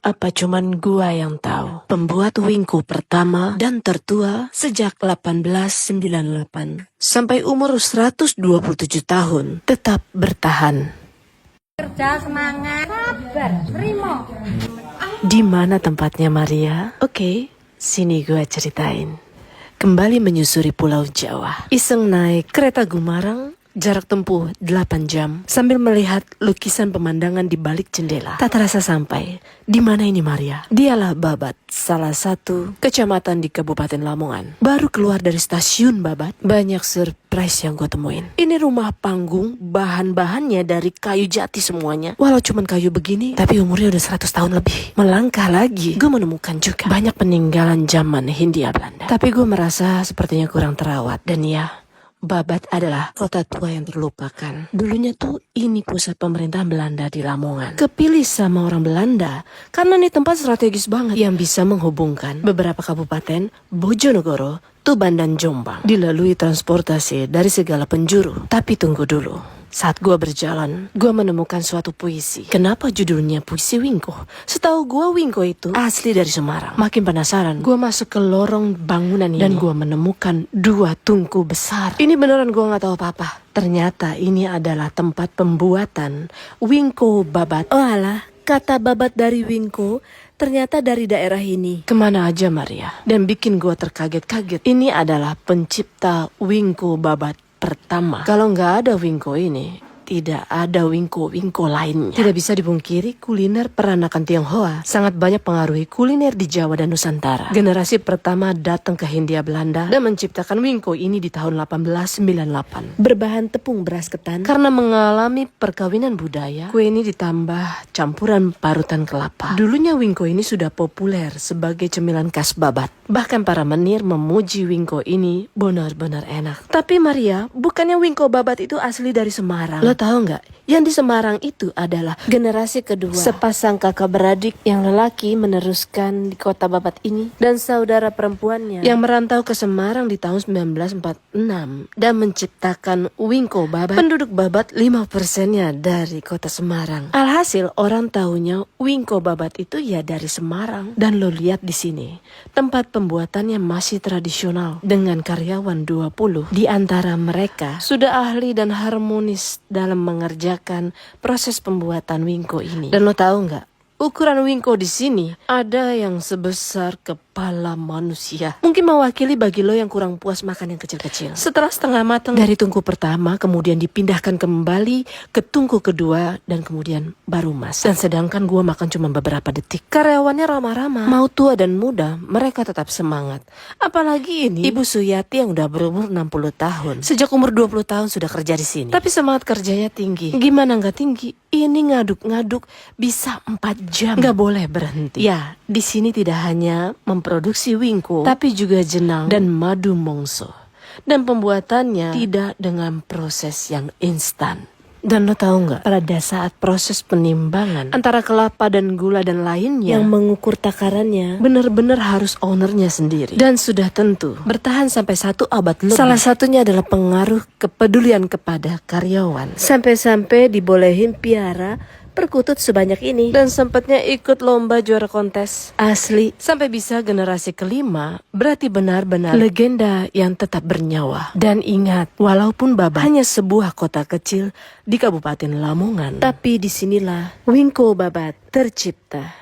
Apa cuman gua yang tahu? Pembuat Wingko pertama dan tertua sejak 1898 sampai umur 127 tahun tetap bertahan. Kerja semangat, sabar, terima. Di mana tempatnya Maria? Oke, sini gua ceritain. Kembali menyusuri Pulau Jawa. Iseng naik kereta Gumarang. Jarak tempuh 8 jam sambil melihat lukisan pemandangan di balik jendela. Tak terasa sampai. Di mana ini Maria? Dialah Babat, salah satu kecamatan di Kabupaten Lamongan. Baru keluar dari stasiun Babat, banyak surprise yang gue temuin. Ini rumah panggung, bahan-bahannya dari kayu jati semuanya. Walau cuman kayu begini, tapi umurnya udah 100 tahun lebih. Melangkah lagi, gue menemukan juga banyak peninggalan zaman Hindia Belanda. Tapi gue merasa sepertinya kurang terawat. Dan ya, Babat adalah kota tua yang terlupakan. Dulunya tuh ini pusat pemerintahan Belanda di Lamongan. Kepilih sama orang Belanda karena ini tempat strategis banget yang bisa menghubungkan beberapa kabupaten Bojonegoro, Tuban dan Jombang. Dilalui transportasi dari segala penjuru. Tapi tunggu dulu. Saat gua berjalan, gua menemukan suatu puisi. Kenapa judulnya Puisi Wingko? Setahu gua Wingko itu asli dari Semarang. Makin penasaran, gua masuk ke lorong bangunan ini dan gua menemukan 2 tungku besar. Ini beneran gua nggak tahu apa-apa. Ternyata ini adalah tempat pembuatan Wingko Babat. Oh alah, kata Babat dari Wingko ternyata dari daerah ini. Kemana aja Maria? Dan bikin gua terkaget-kaget. Ini adalah pencipta Wingko Babat pertama. Kalau nggak ada Wingko ini, tidak ada Wingko lainnya. Tidak bisa dipungkiri, kuliner peranakan Tionghoa sangat banyak pengaruhi kuliner di Jawa dan Nusantara. Generasi pertama datang ke Hindia Belanda dan menciptakan Wingko ini di tahun 1898. Berbahan tepung beras ketan. Karena mengalami perkawinan budaya, kue ini ditambah campuran parutan kelapa. Dulunya Wingko ini sudah populer sebagai cemilan khas Babat. Bahkan para menir memuji Wingko ini benar-benar enak. Tapi Maria, bukannya Wingko Babat itu asli dari Semarang? Lo tahu nggak? Yang di Semarang itu adalah generasi kedua. Sepasang kakak beradik yang lelaki meneruskan di kota Babat ini. Dan saudara perempuannya yang merantau ke Semarang di tahun 1946 dan menciptakan Wingko Babat. Penduduk Babat 5%-nya dari kota Semarang. Alhasil orang taunya Wingko Babat itu ya dari Semarang. Dan lo lihat di sini, tempat pembuatannya masih tradisional dengan karyawan 20. Di antara mereka sudah ahli dan harmonis dalam mengerjakan proses pembuatan Wingko ini. Dan lo tahu nggak? Ukuran Wingko di sini ada yang sebesar kepala manusia. Mungkin mewakili bagi lo yang kurang puas makan yang kecil-kecil. Setelah setengah matang dari tungku pertama, kemudian dipindahkan kembali ke tungku kedua dan kemudian baru masak. Dan sedangkan gua makan cuma beberapa detik. Karyawannya ramah-ramah, mau tua dan muda, mereka tetap semangat. Apalagi ini Ibu Suyati yang udah berumur 60 tahun. Sejak umur 20 tahun sudah kerja di sini. Tapi semangat kerjanya tinggi. Gimana nggak tinggi? Ini ngaduk-ngaduk bisa 4 jam. Nggak boleh berhenti. Ya, di sini tidak hanya memproduksi Wingko, tapi juga jenang dan madu mongso. Dan pembuatannya tidak dengan proses yang instan. Dan lo tahu nggak, pada saat proses penimbangan antara kelapa dan gula dan lainnya, yang mengukur takarannya benar-benar harus ownernya sendiri. Dan sudah tentu bertahan sampai 1 abad lebih. Salah satunya adalah pengaruh kepedulian kepada karyawan. Sampai-sampai dibolehin piara perkutut sebanyak ini. Dan sempatnya ikut lomba juara kontes. Asli, sampai bisa generasi kelima, berarti benar-benar legenda yang tetap bernyawa. Dan ingat, walaupun Babat hanya sebuah kota kecil di Kabupaten Lamongan, tapi disinilah Wingko Babat tercipta.